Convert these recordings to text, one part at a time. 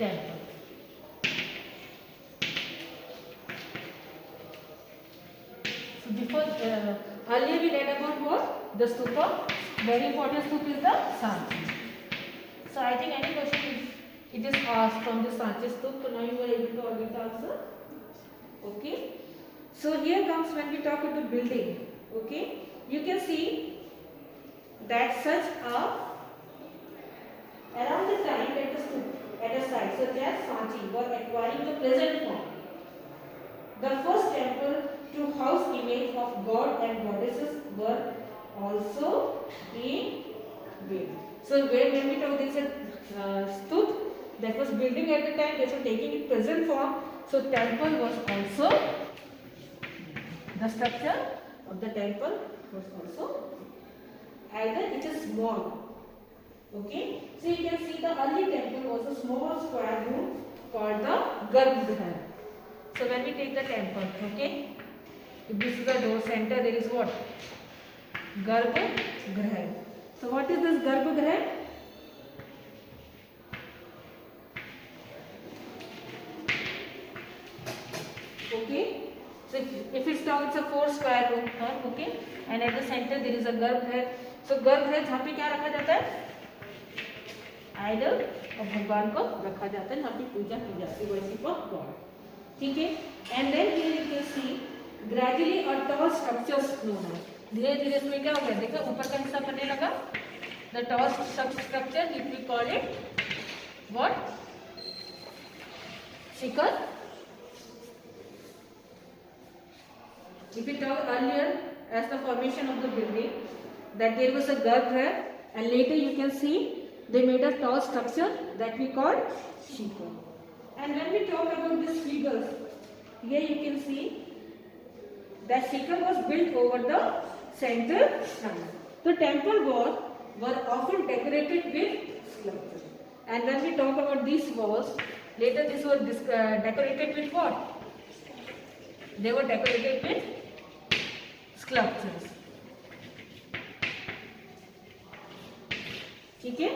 temple. So before earlier we read about what? The stupa. Very important stupa is the Sanchi. So I think any question it is asked from the Sanchi stupa, so now you are able to already answer. Okay. So here comes when we talk about the building. Okay. You can see that such a around the time that the stupa at a site such as Sanchi were acquiring the present form. The first temple to house image of god and goddesses were also being built. So when we talk this stup that was building at the time, they were taking its present form. So temple was also, the structure of the temple was also either it is small. Okay, so you can see the early temple was a small square room called the Garbhagriha. So when we take the temple, okay, if this is the door center, there is what? Garbhagriha. So what is this Garbhagriha? Okay, so if it's now it's a 4 square room, okay, and at the center there is a Garbhagriha. So Garbhagriha जहाँ पे क्या रखा जाता है? Idol और भगवान को रखा जाता है, यहाँ पे पूजा की जाती है, वर्शिप ऑफ गॉड. ठीक है. And then here you can see gradually a tall structures flown है. धीरे धीरे इसमें क्या हो गया? देखो ऊपर का हिस्सा बनने लगा. The tall structure it we call it what? Shikhara. If we talk earlier as the formation of the building, that there was a garbhagriha, and later you can see they made a tall structure that we call shikhar. And when we talk about these figures, here you can see that shikhar was built over the central shrine. The temple walls were often decorated with sculpture. And when we talk about these walls, later this was decorated with what? They were decorated with sculptures. ठीक है.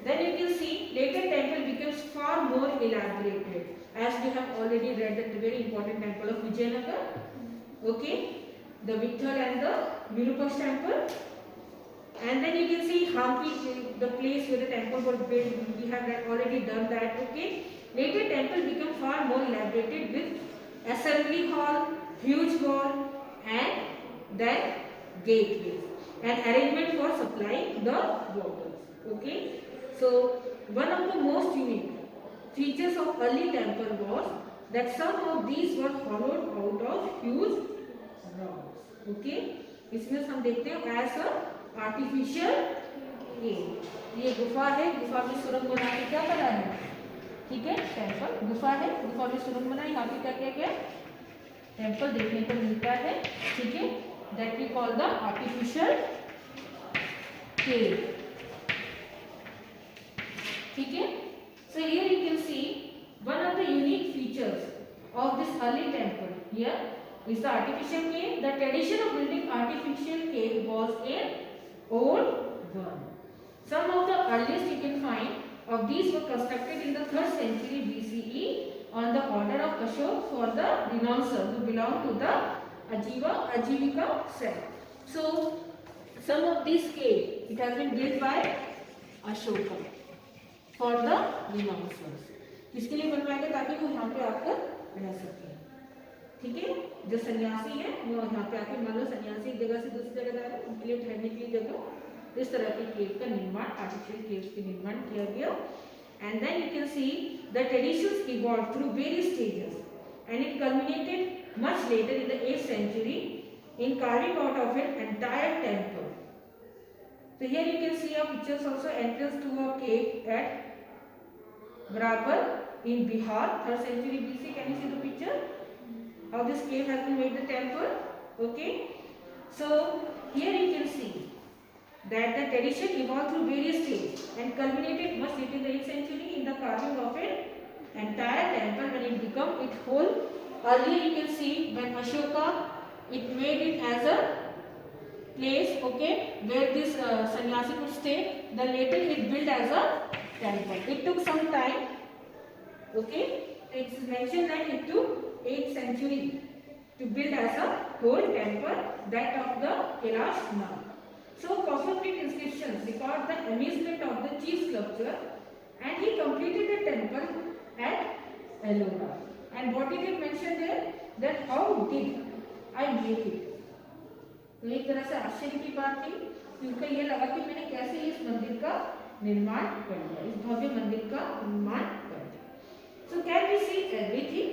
Then you can see later temple becomes far more elaborated, as we have already read that the very important temple of Vijayanagar. Okay, the Vitthal and the Virupaksha temple. And then you can see Hampi, the place where the temple was built. We have already done that. Okay, later temple become far more elaborated with assembly hall, huge hall, and then gateways and arrangement for supplying the waters. Okay, so one of the most unique features of early temple was that some of these were hollowed out of huge rocks. Okay, इसमें हम देखते हैं as a artificial cave. ये गुफा है, गुफा में सुरंग बना के क्या बना है? ठीक है, टेम्पल गुफा है, गुफा में सुरंग बनाई, यहाँ पे क्या किया गया? टेम्पल देखने को मिलता है. ठीक है, that we call the artificial cave. ठीक है. So here you can see one of the unique features of this early temple here is the artificial cave. The tradition of building artificial cave was an old one. Some of the earliest you can find of these were constructed in the 3rd century BCE on the order of Ashok for the renouncer who belonged to the Ajivika sect. So some of this cave it has been built by Ashoka for the renouncers. किसके लिए बनवाया गया? ताकि वो यहाँ पे आकर रह सके. ठीक है, जो सन्यासी है वो यहाँ पे आके, मान लो सन्यासी एक जगह से दूसरी जगह जा रहे हैं, उनके लिए ठहरने के लिए जगह, इस तरह के केव का निर्माण, आर्टिफिशियल केव्स के निर्माण किया गया. And then you can see the traditions evolve through various stages and it culminated much later in the 8th century in carving out of an entire temple. So here you can see a pictures also entrance to a cave at Barabar in Bihar, 3rd century BC. Can you see the picture? How this cave has been made the temple? Okay. So here you can see that the tradition evolved through various stages and culminated much later in the 8th century in the carving of an entire temple when it became its whole. Earlier you can see when Ashoka it made it as a place, okay, where this sannyasi could stay. Then later it built as a temple. It took some time. Okay, it is mentioned that it took 8th century to build as a whole temple, that of the Kailash Nag. So copper-plate inscriptions record the amazement of the chief sculptor, and he completed the temple at Ellora. And what did it mention there? That how did I make it? तो एक तरह से आश्चर्य की बात थी, क्योंकि ये लगा कि मैंने कैसे इस मंदिर का निर्माण कर दिया, इस भव्य मंदिर का निर्माण कर दिया. So can we see everything?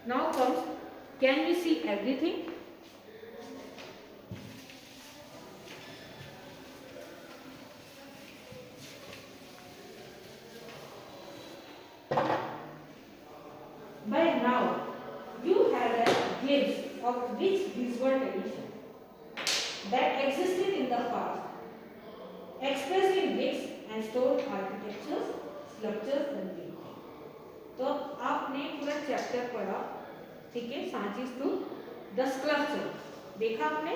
Now comes, can we see everything? By now, you have a glimpse of rich visual tradition that existed in the past, expressed in bricks and stone architectures, sculptures and painting. तो आपने पूरा chapter पढ़ा, ठीक है, सांची स्तूप, the sculpture देखा आपने,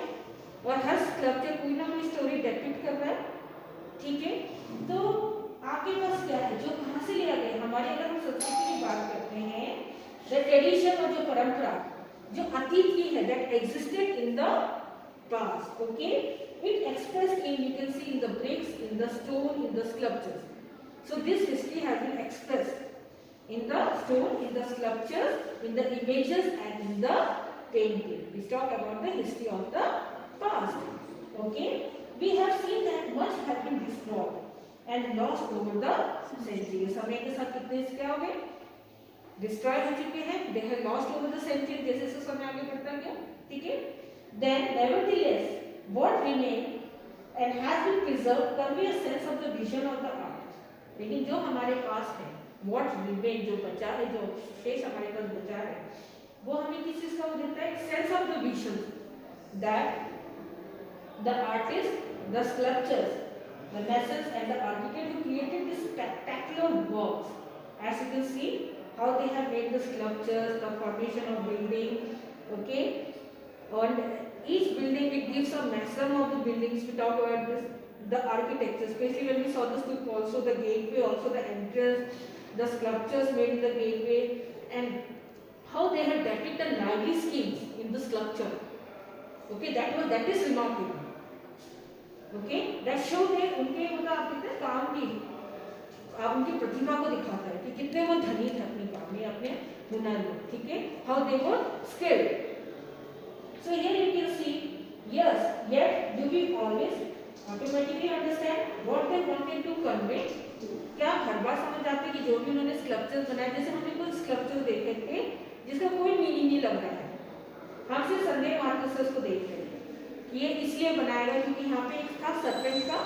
और हर sculpture कोई ना कोई स्टोरी डेपिक्ट कर रहा है, ठीक है. तो आपके पास क्या है, जो कहाँ से लिया गया. हमारे अगर हम संस्कृति की बात करते हैं, द ट्रेडिशन और जो परंपरा जो अतीत की है, that existed in the past. Okay, it expressed in, you can see in the bricks, in the stone, in the sculptures. So this history has been expressed in the stone, in the sculptures, in the images and in the painting. We talk about the history of the past. Okay, we have seen that much has been destroyed and lost over the centuries. समय के साथ कितने क्या हो गए, destroy हो चुके हैं, they have lost over the centuries. जैसे जैसे समय आगे बढ़ता गया, ठीक है. Then nevertheless, what remained and has been preserved convey a sense of the vision of the art. लेकिन जो हमारे पास है, what remain, जो बचा है, जो शेष हमारे पास बचा है, वो हमें किस चीज का वो देता है, sense of the vision, that the artist, the sculptures, the masons and the architect who created this spectacular works, as you can see how they have made the sculptures, the formation of building. Okay, and each building, it gives a maximum of the buildings. We talk about this, the architecture, especially when we saw the stupa, also the gateway, also the entrance, the sculptures made in the gateway, and how they have depicted the lively schemes in the sculpture. Okay, that is remarkable. Okay, that show है उनके मतलब आप कहते हैं काम की, आप उनकी प्रतिभा को दिखाता है कि कितने वो धनी थे अपने काम में, अपने हुनर में, ठीक है, how they were skilled. So here you can see, yes, yet do we always automatically understand what they wanted to convey? क्या हर बार समझ आते कि जो भी उन्होंने स्कल्पचर्स बनाए, जैसे हमने कुछ स्कल्पचर देखे थे जिसका कोई मीनिंग नहीं लग रहा है, हम सिर्फ संदेह मात्र से उसको देख रहे हैं कि ये इसलिए बनाया गया क्योंकि यहाँ पे एक था सर्पेंट का,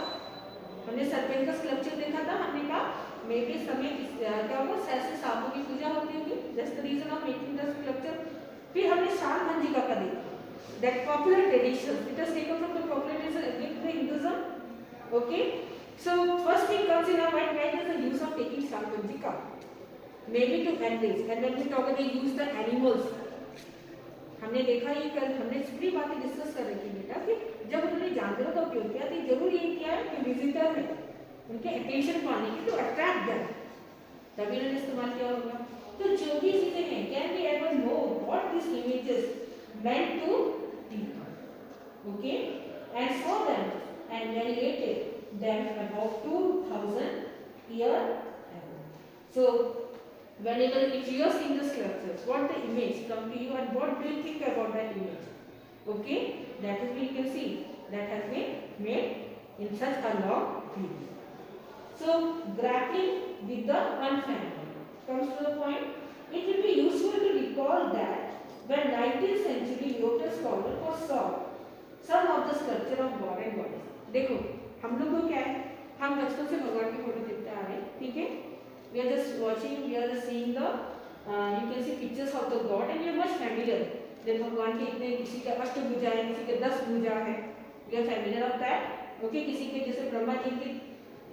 हमने सर्पेंट का स्कल्पचर देखा था, हमने कहा मे बी समय क्या होगा, सहस्त्र सांपों की पूजा होती होगी, that's the reason of making the sculpture. फिर हमने शाम भंजिका का देखा, that popular tradition, it was taken from the popular tradition in the Hinduism. Okay, so first thing comes in our mind, why is the use of taking Shankanjika? Maybe to enrich, and when we talk about they use the animals, हमने देखा ये कल हमने पूरी बातें discuss कर रही थी बेटा कि जब उन्होंने जानवरों का उपयोग किया तो जरूर ये क्या है कि विजिटर है उनके अटेंशन पाने की, टू अट्रैक्ट देम, तभी उन्होंने इस्तेमाल किया होगा. तो जो भी चीजें हैं, can we ever know what this images meant to teach. Okay, and for them and narrated them about 2000 years ago. So whenever if you are seeing the sculptures, what the image come to you and what do you think about that image? Okay, that is we can see that has been made in such a long period. So grappling with the unfamiliar comes to the point. It will be useful to recall that when 19th century European scholar was saw some of the sculpture of God and goddess. देखो हम लोग को क्या है, हम बचपन से भगवान की फोटो देखते आ रहे हैं, ठीक है, we are just watching, we are just seeing the you can see pictures of the god and we are much familiar that भगवान के इतने, किसी के 8 भुजा है, किसी के 10 भुजा है, we are familiar of that. Okay, किसी के जैसे ब्रह्मा जी के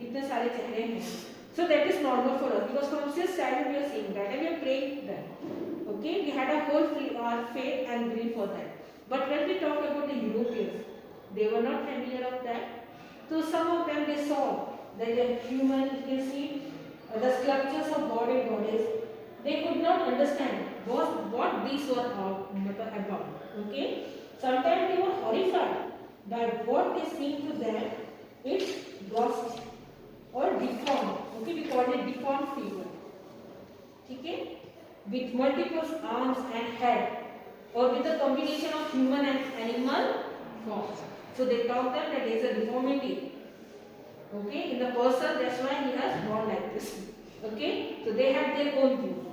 इतने सारे चेहरे हैं, so that is normal for us because from since childhood we are seeing that and we are praying that. Okay, we had a whole faith and belief for that. But when we talk about the Europeans, they were not familiar of that. So some of them they saw that the human, you can see the sculptures of god and goddess, they could not understand what these were about. Okay, sometimes they were horrified by what they seemed to them it's lost or deformed. Okay, we call it deformed figure. Okay, with multiple arms and head, or with a combination of human and animal forms. So they taught them that there is a deformity, okay, in the person, that's why he has born like this. Okay, so they had their own view.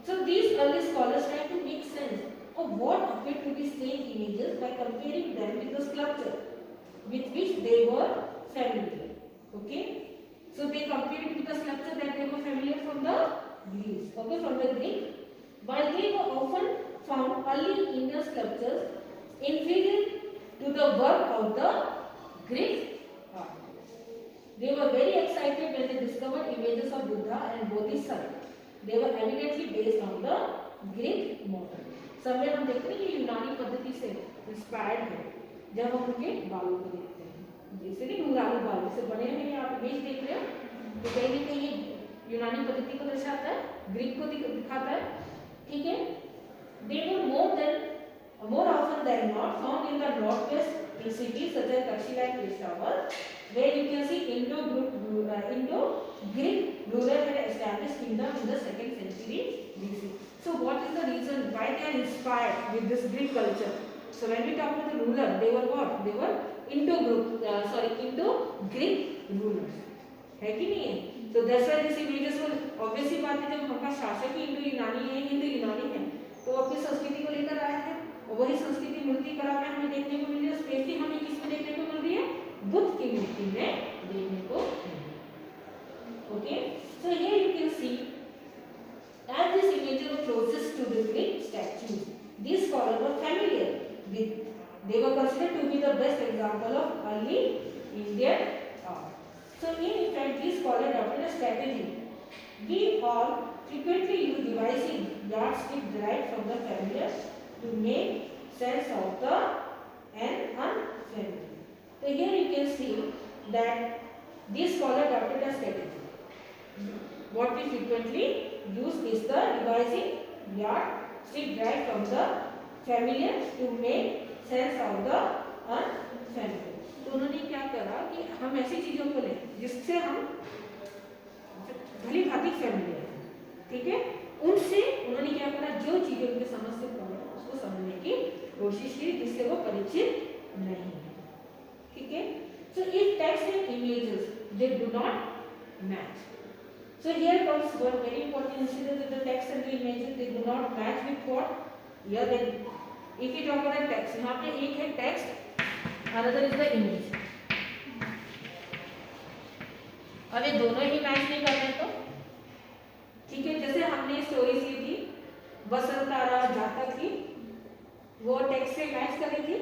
So these early scholars tried to make sense of what appeared to be strange images by comparing them with the sculpture with which they were familiar. Okay, so they compared it with the sculpture that they were familiar from the Greece, okay, from the Greek. While they were often found early Indian sculptures inferior to the work of the Greek artists. They were very excited when they discovered images of Buddha and Bodhisattva. They were evidently based on the Greek model. समय हम देखते हैं ये यूनानी पद्धति से inspired है जब हम उनके बालों को देखते हैं, जैसे कि नूरानी बाल जैसे बने हुए हैं, आप इमेज देख रहे हो तो कहीं ना कहीं ये यूनानी पद्धति को दर्शाता है, ग्रीक को दिखाता है. ठीक है, they were more often than not found in the northwest in cities such as Taxila and Peshawar, where you can see Indo-Greek ruler had established kingdom in the 2nd century BC. So what is the reason why they are inspired with this Greek culture? So when we talk about the ruler, they were what? They were Indo-Greek rulers. है कि नहीं है? So that's why these images were obviously बात है, जब उनका शासक ही Indo यूनानी है, हिंदू यूनानी है, तो अपनी संस्कृति को लेकर आया है और वही संस्कृति मूर्ति कला में हमें देखने को मिल रही है. स्पेशली हमें किस में देखने को मिल रही है? बुद्ध की मूर्ति में देखने को मिल रही है. Okay, so here you can C as these images were closest to the Greek statues, these scholars were familiar with, they were considered to be the best example of early Indian art. So in fact, these scholars adopted a strategy. We all frequently use devising yardstick derived from the familiar to make sense of the unfamiliar. So here you can see that these scholars adopted a strategy. What we frequently use is the devising yardstick derived from the familiar to make sense of the unfamiliar. तो उन्होंने क्या करा कि हम ऐसी चीजों को लें जिससे हम भली भांति फैमिलियर हैं, ठीक है, उनसे उन्होंने क्या करा, जो चीजें उनके समझ से कम है उसको समझने की कोशिश की जिससे वो परिचित नहीं है. ठीक है, so if text and images they do not match, so here comes one very important incident that the text and the images they do not match with what? Here then if we talk about text, यहाँ पे एक है text, another is the image. अब ये दोनों ही match नहीं कर रहे तो ठीक है, जैसे हमने स्टोरीज ली थी वसंतारा जातक की, वो टेक्स्ट से मैच कर रही थी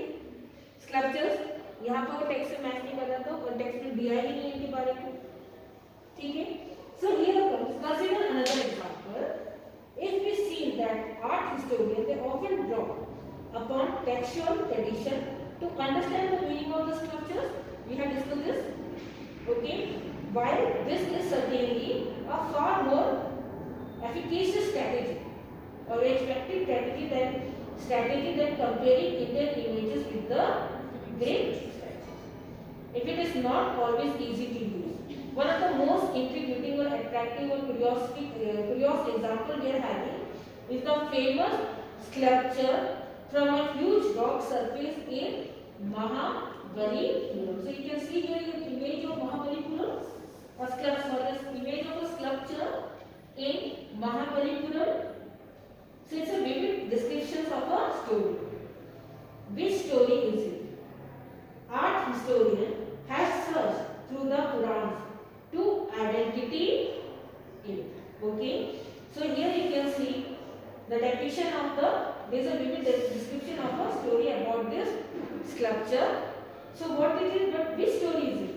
स्कल्पचर्स, यहाँ पे वो टेक्स्ट से मैच नहीं कर रहा था और टेक्स्ट में दिया ही नहीं इनके बारे में. ठीक है, so here comes consider another example. If we see that art historians they often draw upon textual tradition to understand the meaning of the sculptures, we have discussed this. Okay, while this is certainly a far more efficacious strategy or effective strategy than comparing Indian images with the Greek statues, if it is not always easy to use. One of the most intriguing or attractive or curious example we are having is the famous sculpture from a huge rock surface in Mahabalipuram. So you can see here the image of Mahabalipuram, a sculpture, image of a sculpture in Mahabalipuram. So it's a vivid description of a story. Which story is it? Art historian has searched through the Purans to identity it. Okay. So here you can see the depiction of there is a vivid description of a story about this sculpture. So what it is, but which story is it?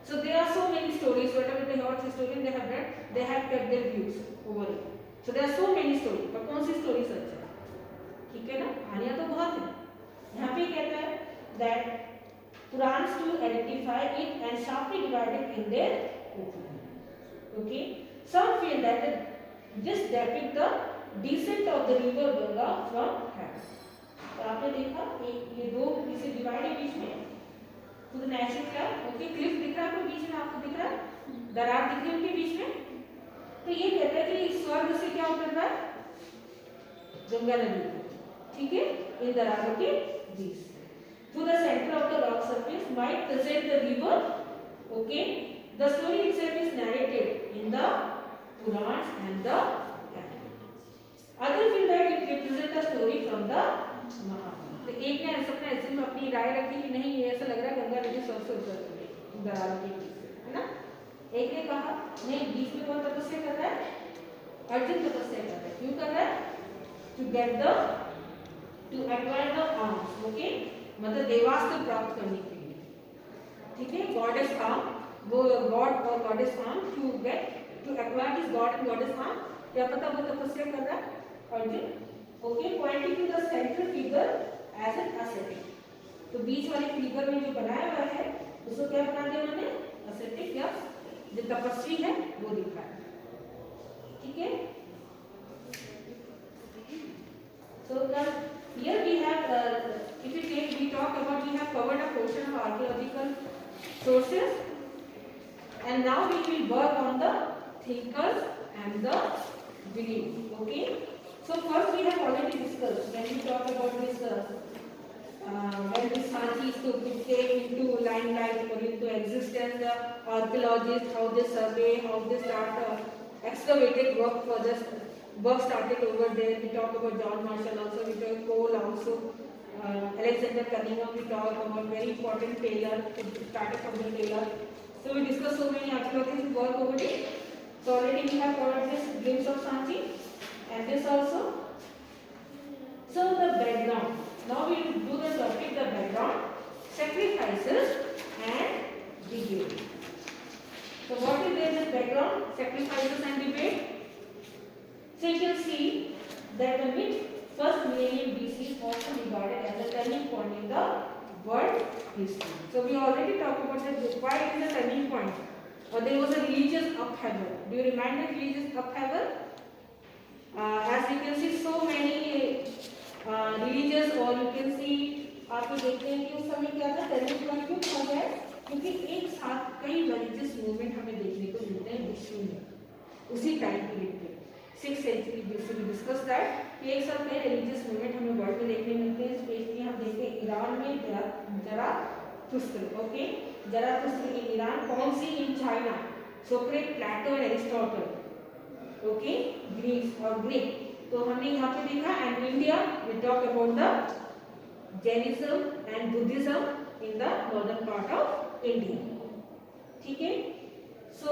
So there are so many stories, whatever the art historian they have read, they have kept their views over it. So there are so many stories, but कौन सी story सच है? ठीक है ना, कहानियाँ तो बहुत हैं. यहाँ पे कहता है that Purans to identify it and sharply divided in their opinion. Okay, some feel that this depict the descent of the river Ganga from heaven. तो आपने देखा ये दो इसे डिवाइड है बीच में to the natural flood. Okay, cliff दिख रहा है आपको बीच में, आपको दिख रहा है दरार दिख रही है उनके बीच में. तो ये कहता है कि स्वर्ग से क्या उतर रहा है, गंगा नदी. ठीक है, इन दरारों के बीच through the center of the rock surface might present the river. Okay, the story itself is narrated in the Purans and the Canons. Other feel that it represents the story from the Mahabharata. तो एक ने सबने ऐसे में अपनी राय रखी कि नहीं ये ऐसा लग रहा है गंगा नदी स्वर्ग से उतर रही है दरारों के बीच से, है ना. एक ने कहा नहीं, बीच में कौन तपस्या कर रहा है, अर्जुन तपस्या कर रहा है. क्यों कर रहा है, to get the to acquire the arms. Okay, मतलब देवास्त्र प्राप्त करने के लिए. ठीक है, गॉडेस आर्म, वो गॉड और goddess arm to get to acquire this god and goddess arm. क्या पता वो तपस्या कर रहा है Arjun. Okay, pointing to the central figure as an ascetic. तो बीच वाले फिगर में जो बनाया हुआ है उसको क्या बना दिया उन्होंने, एसेटिक या जो तपस्वी है वो दिखा है. ठीक है, so here we have if you take we talk about we have covered a portion of archaeological sources and now we will work on the thinkers and the belief. Okay, so first we have already discussed when we talk about this when the Sanchi came into limelight or into existence, the archaeologists how they survey, how they start excavated work for this work started over there. We talk about John Marshall also, we talk Cole also, Alexander Cunningham, we talk about very important Taylor, started from the Taylor. So we discussed so many archaeologists work over it. So already we have covered this glimpse of Sanchi and this also. So the background. Now we will do the topic, the background, sacrifices and debate. So what is there in the background, sacrifices and debate? So you can see that the mid-first millennium BC is also regarded as a turning point in the world history. So we already talked about that why it is a turning point. Or there was a religious upheaval. Do you remember religious upheaval? As you can see, so many religious, or you can see आपको देखते हैं कि उस समय क्या था, turning point क्यों था गया, क्योंकि एक साथ कई रिलीजियस मूवमेंट हमें देखने को मिलते हैं विश्व में उसी टाइम पीरियड पे. 6th century BC we discussed that कि एक साथ कई रिलीजियस मूवमेंट हमें वर्ल्ड में देखने मिलते हैं. स्पेशली हम देखते हैं ईरान में जराथुस्त्र. Okay, जराथुस्त्र in Iran, Kongzi in China, Socrates, Plato and Aristotle. Okay, Greek और ग्रीक. तो हमने यहाँ पे देखा. And India we talk about the Jainism and Buddhism in the northern part of India. ठीक है, सो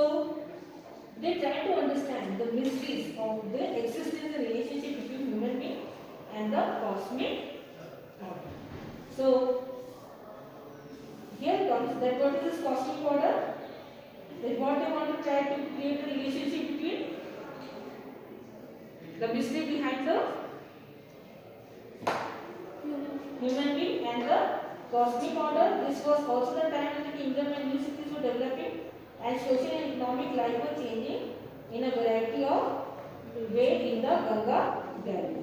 they try to understand the mysteries of the existence and relationship between human being and the cosmic order. So here comes that what is this cosmic order? That what they want to try to create a relationship between the mystery behind the human being and the cosmic order. This was also the time when the kingdom and new cities were developing and social and economic life were changing in a variety of way in the Ganga Delta.